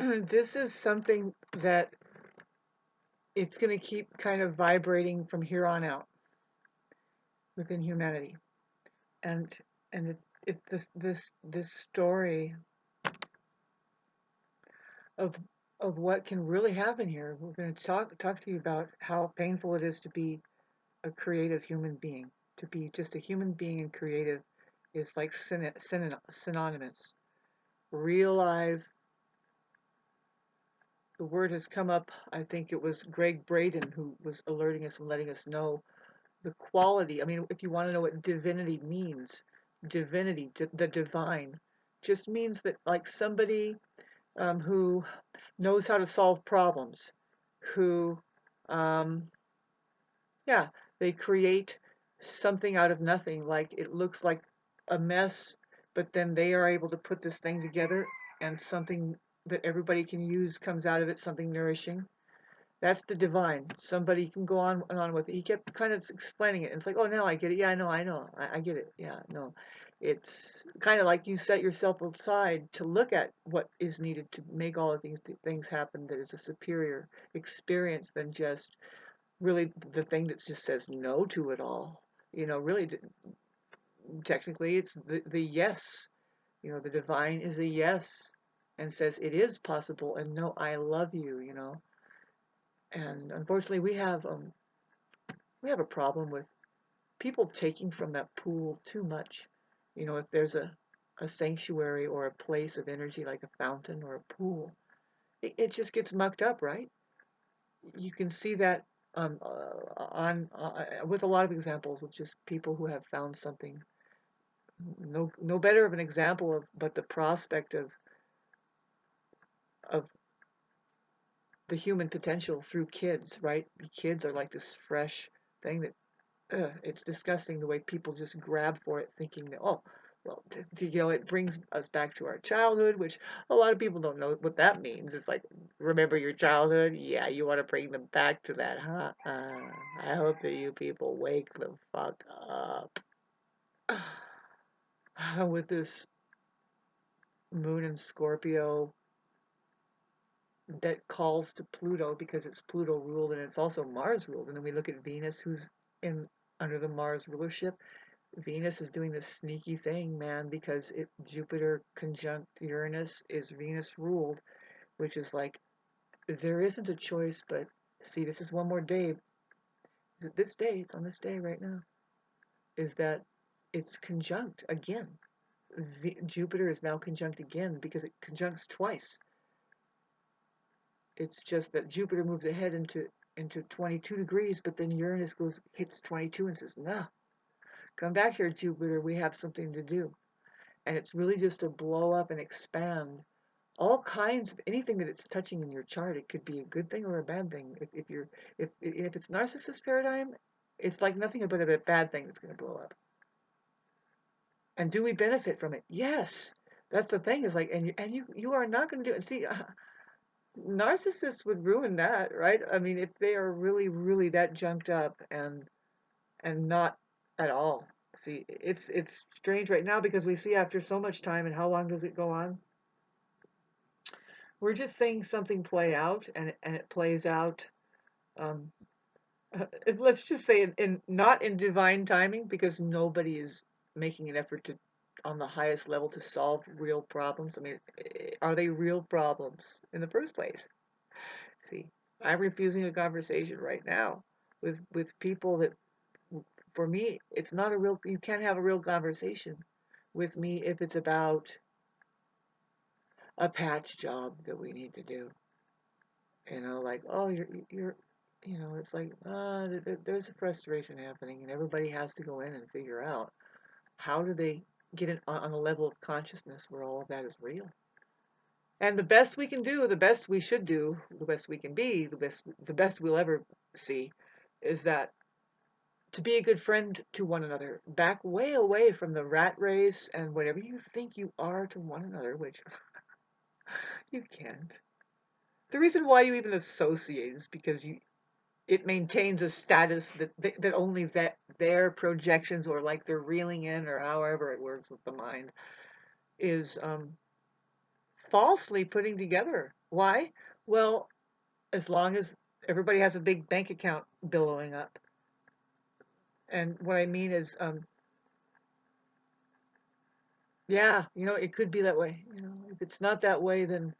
this is something that it's going to keep kind of vibrating from here on out within humanity. And it's this story of of what can really happen here. We're going to talk to you about how painful it is to be a creative human being. To be just a human being and creative is like synonymous. Real live. The word has come up. I think it was Greg Braden who was alerting us and letting us know the quality. I mean, if you want to know what divinity means, divinity, the divine, just means that like somebody who knows how to solve problems, who, um, yeah, they create something out of nothing. Like it looks like a mess, but then they are able to put this thing together and something that everybody can use comes out of it, something nourishing. That's the divine. Somebody can go on and on with it. He kept kind of explaining it. And it's like, oh, now I get it. Yeah, I know. I get it. Yeah, no. It's kind of like you set yourself aside to look at what is needed to make all of these things happen that is a superior experience than just really the thing that just says no to it all. Really, technically, it's the yes. The divine is a yes and says it is possible and no, I love you. And unfortunately, we have a problem with people taking from that pool too much. If there's a sanctuary or a place of energy like a fountain or a pool, it just gets mucked up, right? You can see that on with a lot of examples with just people who have found something. No better of an example of but the prospect of the human potential through kids, right? Kids are like this fresh thing that it's disgusting the way people just grab for it, thinking that, oh, well, it brings us back to our childhood, which a lot of people don't know what that means. It's like, remember your childhood? Yeah, you want to bring them back to that, huh? I hope that you people wake the fuck up. With this moon in Scorpio that calls to Pluto because it's Pluto ruled and it's also Mars ruled. And then we look at Venus, who's in under the Mars rulership. Venus is doing this sneaky thing, man, because Jupiter conjunct Uranus is Venus ruled, which is like there isn't a choice but see, this is one more day. This day, it's on this day right now, is that it's conjunct again. Jupiter is now conjunct again because it conjuncts twice. It's just that Jupiter moves ahead into 22 degrees, but then Uranus hits 22 and says, "No, come back here, Jupiter. We have something to do." And it's really just to blow up and expand all kinds of anything that it's touching in your chart. It could be a good thing or a bad thing. If it's narcissist paradigm, it's like nothing but a bad thing that's going to blow up. And do we benefit from it? Yes. That's the thing is like, and you are not going to do it. See, narcissists would ruin that, right? I mean, if they are really, really that junked up and not at all. See, it's strange right now because we see after so much time and how long does it go on? We're just seeing something play out, and it plays out. Um, let's just say in not in divine timing because nobody is making an effort to on the highest level to solve real problems. I mean, are they real problems in the first place? See, I'm refusing a conversation right now with people that, for me, it's not a real. You can't have a real conversation with me if it's about a patch job that we need to do. Like, oh, you're, it's like, there's a frustration happening, and everybody has to go in and figure out how do they get it on a level of consciousness where all of that is real. And the best we can do, the best we should do, the best we can be, the best we'll ever see, is that to be a good friend to one another, back way away from the rat race and whatever you think you are to one another, which you can't. The reason why you even associate is because it maintains a status that only that their projections or like they're reeling in or however it works with the mind is falsely putting together. Why? Well, as long as everybody has a big bank account billowing up. And what I mean is, yeah, it could be that way. If it's not that way, then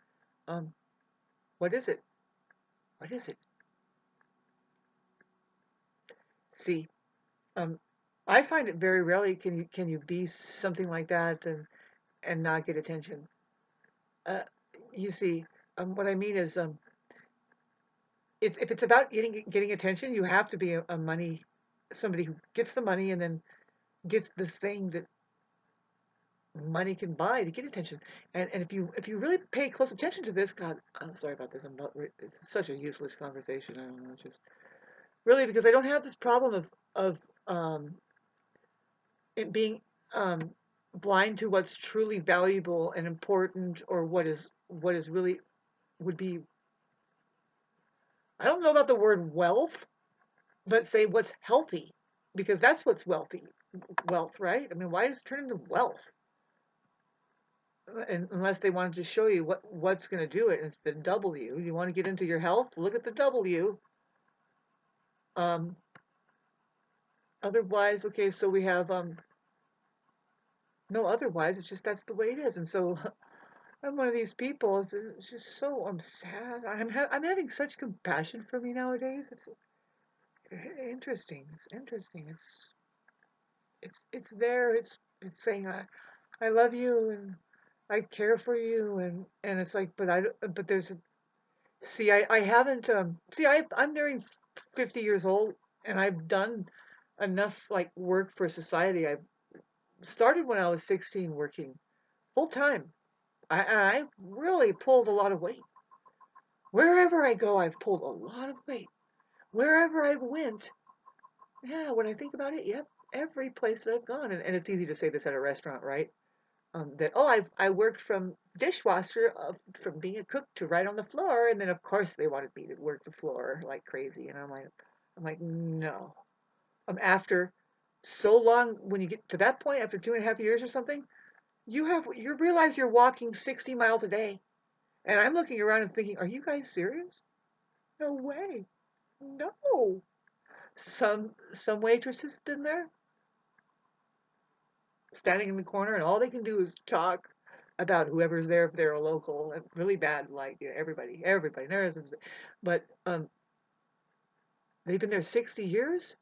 um, what is it? What is it? See, um, I find it very rarely can you be something like that and not get attention. Uh, you see, what I mean is, it's if it's about getting attention, you have to be a money somebody who gets the money and then gets the thing that money can buy to get attention. And if you really pay close attention to this, God, I'm sorry about this. It's such a useless conversation. I don't know, just really because I don't have this problem of it being um, blind to what's truly valuable and important, or what is really would be. I don't know about the word wealth, but say what's healthy, because that's what's wealth, right? I mean, why does it turn into wealth? And unless they wanted to show you what's going to do it, it's the W. You want to get into your health? Look at the W. Um, Otherwise, okay, so we have no otherwise. It's just that's the way it is, and so I'm one of these people. It's just so I'm sad. I'm having such compassion for me nowadays. It's interesting. It's interesting. It's there. It's saying I love you and I care for you and it's like but there's see I haven't see I'm nearing 50 years old and I've done enough like work for society. I started when I was 16 working full time. I really pulled a lot of weight. Wherever I go, I've pulled a lot of weight. Wherever I went, yeah, when I think about it, yep, every place that I've gone, and it's easy to say this at a restaurant, right? That I worked from dishwasher from being a cook to right on the floor, and then of course they wanted me to work the floor like crazy, and I'm like no. After so long, when you get to that point, after 2.5 years or something, you realize you're walking 60 miles a day, and I'm looking around and thinking, are you guys serious? No way, no. Some waitress has been there, standing in the corner, and all they can do is talk about whoever's there if they're a local and really bad like everybody knows but they've been there 60 years.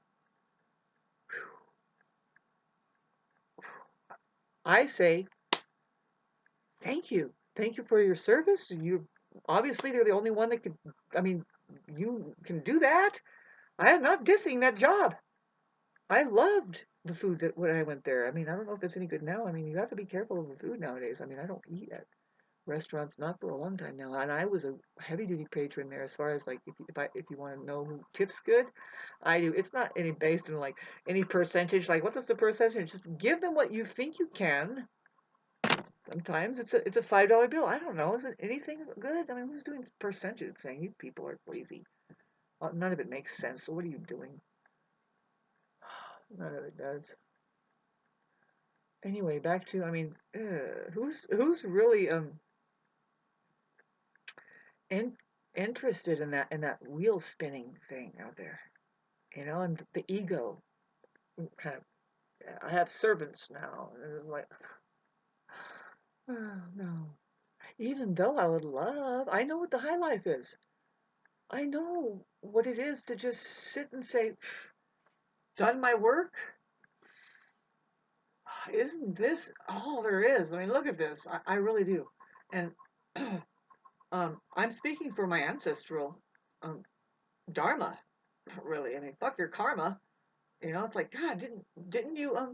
I say thank you for your service. You obviously they're the only one that could. I mean, you can do that. I am not dissing that job. I loved the food that when I went there. I mean, I don't know if it's any good now. I mean, you have to be careful of the food nowadays. I mean, I don't eat at restaurants not for a long time now, and I was a heavy duty patron there as far as like if you want to know who tips good, I do. It's not any based on like any percentage. Like what is the percentage? Just give them what you think you can. Sometimes it's a $5 bill. I don't know. Is it anything good? I mean, who's doing percentage saying you people are lazy? None of it makes sense. So what are you doing? None of it does. Anyway, back to I mean, who's really in, interested in that wheel spinning thing out there? And the ego kind of. I have servants now. And it's like, oh, no. Even though I would love, I know what the high life is. I know what it is to just sit and say, done my work? Isn't this all there is? I mean, look at this. I really do. And I'm speaking for my ancestral um, dharma, really. I mean, fuck your karma. It's like, God, didn't you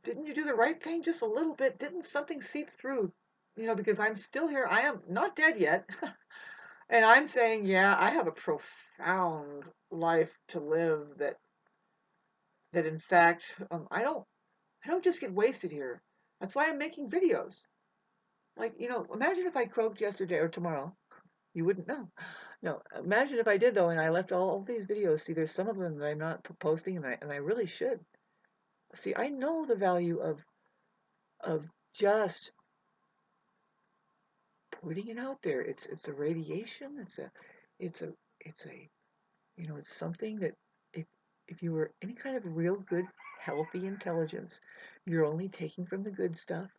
do the right thing just a little bit? Didn't something seep through? Because I'm still here. I am not dead yet. And I'm saying, yeah, I have a profound life to live that in fact, I don't just get wasted here. That's why I'm making videos. Like, imagine if I croaked yesterday or tomorrow. You wouldn't know. No, imagine if I did though, and I left all these videos. See, there's some of them that I'm not posting, and I really should. See, I know the value of just putting it out there. It's a radiation. It's a it's a it's something that if if you were any kind of real good healthy intelligence, you're only taking from the good stuff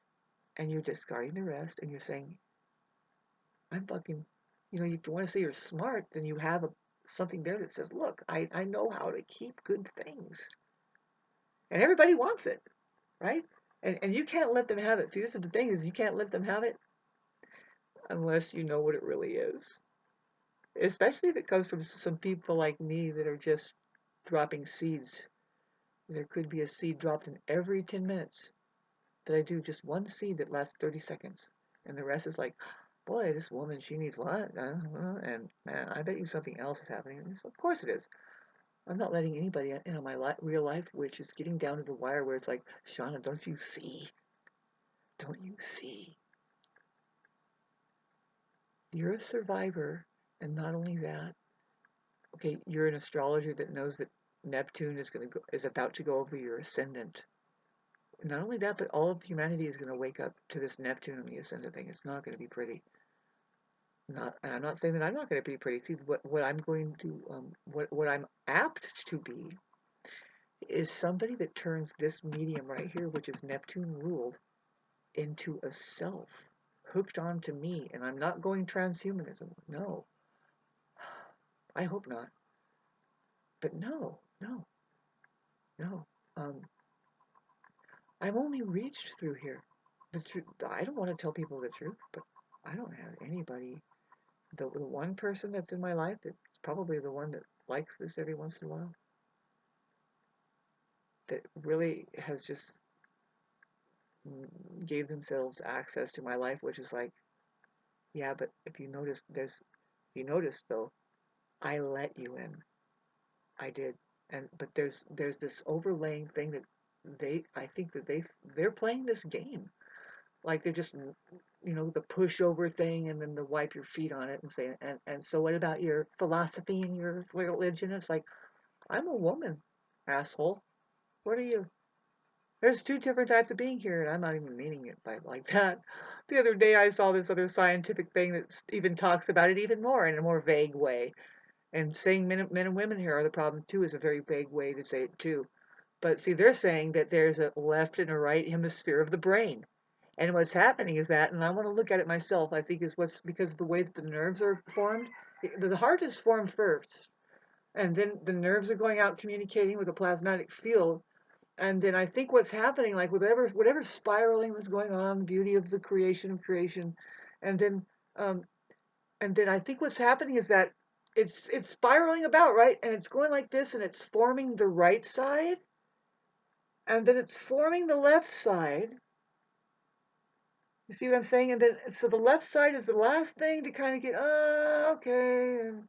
and you're discarding the rest and you're saying, I'm fucking, if you want to say you're smart, then you have something there that says, look, I know how to keep good things. And everybody wants it, right? And you can't let them have it. See, this is the thing is you can't let them have it unless you know what it really is. Especially if it comes from some people like me that are just dropping seeds. There could be a seed dropped in every 10 minutes that I do just one seed that lasts 30 seconds. And the rest is like, boy, this woman, she needs what? And man, I bet you something else is happening. Of course it is. I'm not letting anybody into my real life, which is getting down to the wire where it's like, Shauna, don't you see? Don't you see? You're a survivor. And not only that, okay, you're an astrologer that knows that Neptune is about to go over your ascendant. Not only that, but all of humanity is going to wake up to this Neptune and the ascendant thing. It's not going to be pretty. And I'm not saying that I'm not going to be pretty. See, what I'm going to, what I'm apt to be is somebody that turns this medium right here, which is Neptune ruled, into a self hooked onto me. And I'm not going transhumanism. No, I hope not. But no, no, no. I've only reached through here. The truth. I don't want to tell people the truth, but I don't have anybody. The one person that's in my life that's probably the one that likes this every once in a while, that really has just gave themselves access to my life, which is like, yeah, but if you notice though, I let you in. I did. But there's this overlaying thing that I think that they're playing this game. Like they're just, the pushover thing and then the wipe your feet on it and say, and so what about your philosophy and your religion? It's like, I'm a woman, asshole. What are you? There's two different types of being here, and I'm not even meaning it by like that. The other day I saw this other scientific thing that even talks about it even more in a more vague way. And saying men and women here are the problem too is a very vague way to say it too. But see, they're saying that there's a left and a right hemisphere of the brain. And what's happening is that, and I want to look at it myself, I think is what's because of the way that the nerves are formed. The heart is formed first, and then the nerves are going out communicating with a plasmatic field. And then I think what's happening, like whatever spiraling was going on, the beauty of the creation of creation, and then um, I think what's happening is that it's spiraling about, right? And it's going like this, and it's forming the right side, and then it's forming the left side. You see what I'm saying? And then so the left side is the last thing to kind of get, okay. And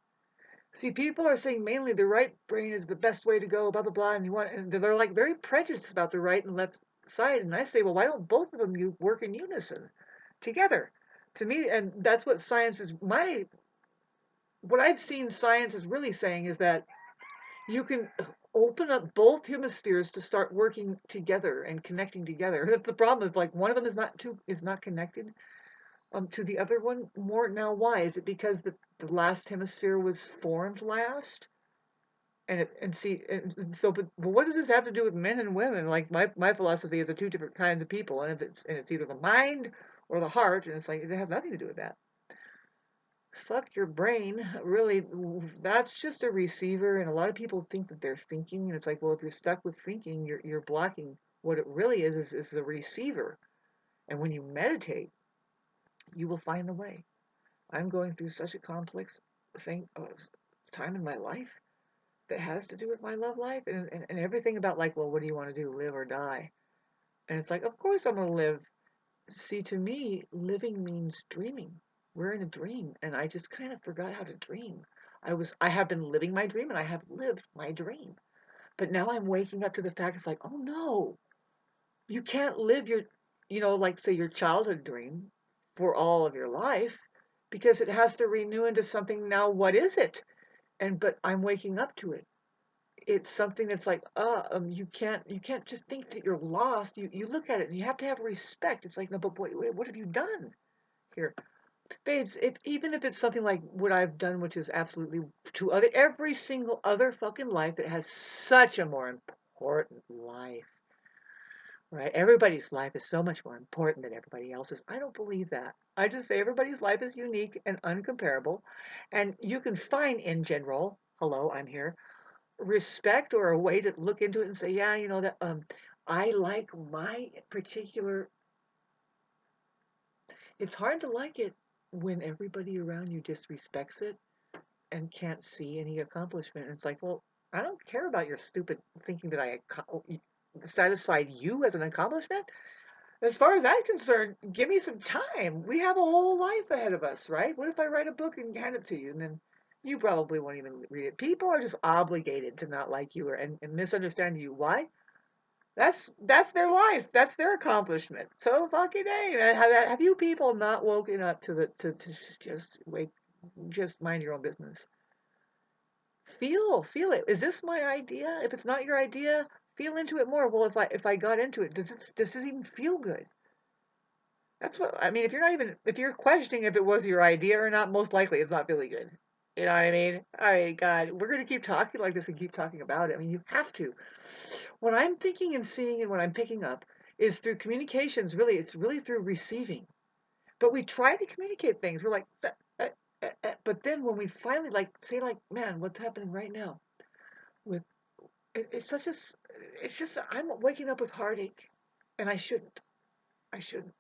see, people are saying mainly the right brain is the best way to go, blah blah blah, and they're like very prejudiced about the right and left side. And I say, well, why don't both of them you work in unison, together? To me, and that's what science is. What I've seen science is really saying is that you can open up both hemispheres to start working together and connecting together. That's the problem is like one of them is not connected to the other one more. Now why? Is it because the last hemisphere was formed last? And so but what does this have to do with men and women? Like my philosophy is the two different kinds of people, and if it's either the mind or the heart, and it's like it has nothing to do with that. Fuck your brain. Really, that's just a receiver, and a lot of people think that they're thinking, and it's like, well, if you're stuck with thinking, you're blocking. What it really is a receiver. And when you meditate, you will find the way. I'm going through such a complex thing, time in my life that has to do with my love life and everything about like, well, what do you want to do, live or die? And it's like, of course I'm gonna live. See, to me, living means dreaming. We're in a dream, and I just kind of forgot how to dream. I have been living my dream, and I have lived my dream. But now I'm waking up to the fact it's like, oh no, you can't live your, like say your childhood dream for all of your life because it has to renew into something now. What is it? But I'm waking up to it. It's something that's like, you can't just think that you're lost. You look at it and you have to have respect. It's like, no, but what have you done here? Babes, even if it's something like what I've done, which is absolutely to other every single other fucking life that has such a more important life, right? Everybody's life is so much more important than everybody else's. I don't believe that. I just say everybody's life is unique and uncomparable, and you can find in general, hello, I'm here, respect or a way to look into it and say, yeah, you know that I like my particular. It's hard to like it when everybody around you disrespects it and can't see any accomplishment. And it's like, well, I don't care about your stupid thinking that satisfied you as an accomplishment. As far as I'm concerned, give me some time. We have a whole life ahead of us, right? What if I write a book and hand it to you, and then you probably won't even read it? People are just obligated to not like you and misunderstand you. Why? That's their life. That's their accomplishment. So fucking hey, man, have you people not woken up to to just just mind your own business? Feel it. Is this my idea? If it's not your idea, feel into it more. Well, if I got into it, does this even feel good? That's what I mean. If you're questioning if it was your idea or not, most likely it's not really good. You know what I mean? All right, God, we're gonna keep talking like this and keep talking about it. I mean, you have to. What I'm thinking and seeing and what I'm picking up is through communications. Really, it's really through receiving. But we try to communicate things. We're like, but then when we finally like say like, man, what's happening right now? With it's such a, it's just I'm waking up with heartache, and I shouldn't. I shouldn't.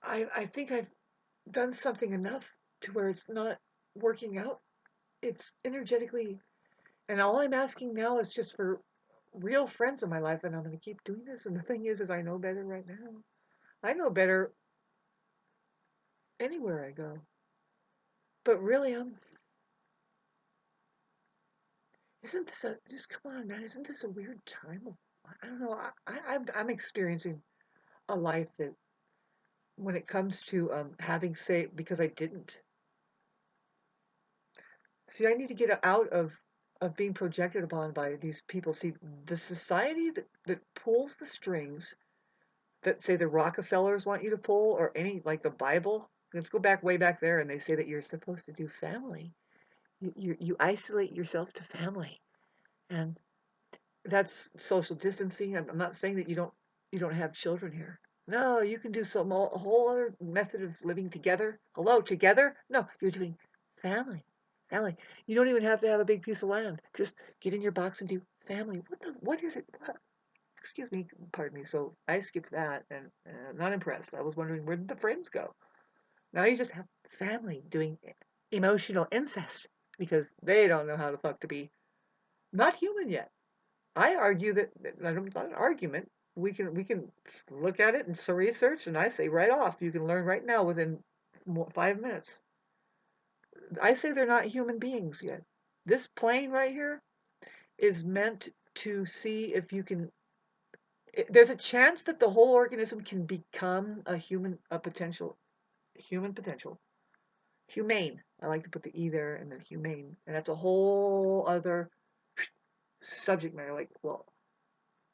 I think I've done something enough to where it's not working out. It's energetically, and all I'm asking now is just for real friends in my life, and I'm going to keep doing this. And the thing is I know better right now. I know better anywhere I go. But really, isn't this a just come on, man? Isn't this a weird time? I don't know. I'm experiencing a life that, when it comes to having say, because I didn't see, I need to get out of being projected upon by these people. See, the society that pulls the strings that say the Rockefellers want you to pull, or any like the Bible. Let's go back way back there, and they say that you're supposed to do family. You isolate yourself to family, and that's social distancing. I'm not saying that you don't have children here. No, you can do a whole other method of living together. Hello, together? No, you're doing family. Family. You don't even have to have a big piece of land. Just get in your box and do family. What is it? What? Excuse me, pardon me. So I skipped that and not impressed. I was wondering, where did the friends go? Now you just have family doing emotional incest because they don't know how the fuck to be not human yet. I argue that not an argument. We can look at it and some research, and I say right off, you can learn right now within 5 minutes. I say they're not human beings yet. This plane right here is meant to see if you can. There's a chance that the whole organism can become a potential human potential, humane. I like to put the e there and then humane, and that's a whole other subject matter. Like, well,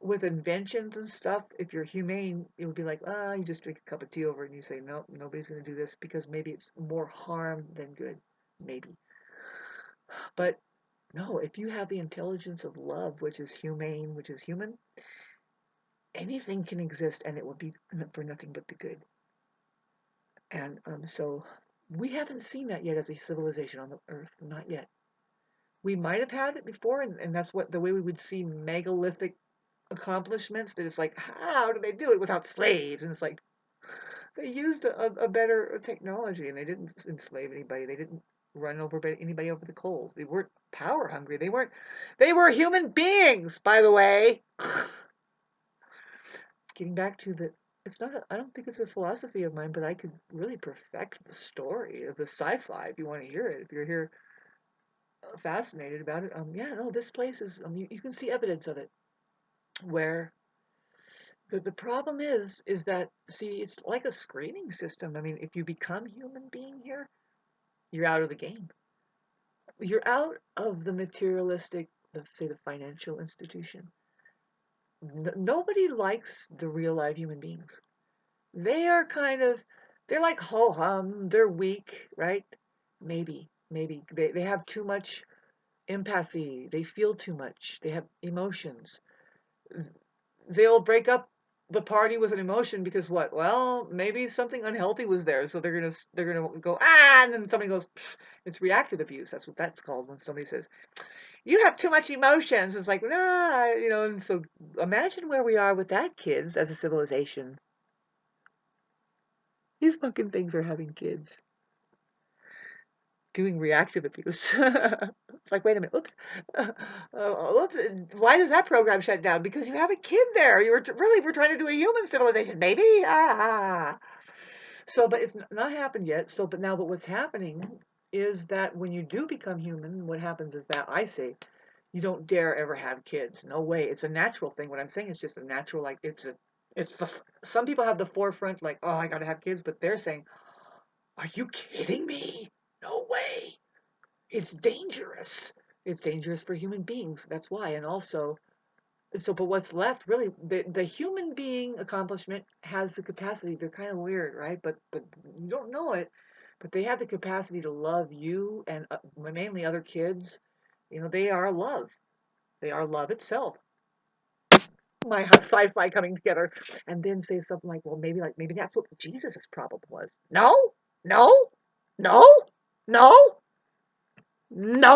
with inventions and stuff, if you're humane, it would be like, you just drink a cup of tea over it and you say, nope, nobody's going to do this because maybe it's more harm than good. Maybe. But no, if you have the intelligence of love, which is humane, which is human, anything can exist and it will be for nothing but the good. And so we haven't seen that yet as a civilization on the earth. Not yet. We might have had it before, and that's what the way we would see megalithic accomplishments, that it's like, how do they do it without slaves? And it's like, they used a better technology, and they didn't enslave anybody. They didn't run over anybody over the coals. They weren't power hungry. They were human beings, by the way. Getting back to the, it's not, I don't think it's a philosophy of mine, but I could really perfect the story of the sci-fi if you want to hear it. If you're here fascinated about it, yeah, no, this place is, you can see evidence of it where the problem is that, see, it's like a screening system. I mean, if you become human being here, you're out of the game. You're out of the materialistic, let's say the financial institution. Nobody likes the real live human beings. They are kind of They're like ho hum. They're weak, right? Maybe they have too much empathy. They feel too much. They have emotions. They'll break up the party with an emotion because what? Well, maybe something unhealthy was there, so they're gonna go and then somebody goes. "Pfft." It's reactive abuse. That's what that's called when somebody says you have too much emotions. It's like nah, And so imagine where we are with that, kids, as a civilization. These fucking things are having kids doing reactive abuse. It's like, wait a minute, oops. Oops. Why does that program shut down? Because you have a kid there. We're trying to do a human civilization, baby. Ah. So, but it's not happened yet. So, but what's happening is that when you do become human, what happens is that I say, you don't dare ever have kids. No way. It's a natural thing. What I'm saying is just a natural, like it's some people have the forefront, like, oh, I gotta have kids, but they're saying, are you kidding me? No way. It's dangerous. It's dangerous for human beings. That's why. And also, but what's left really, the human being accomplishment has the capacity. They're kind of weird, right? But you don't know it. But they have the capacity to love you and mainly other kids. They are love. They are love itself. My sci-fi coming together, and then say something like, maybe that's what Jesus' problem was. No, no, no, no, no.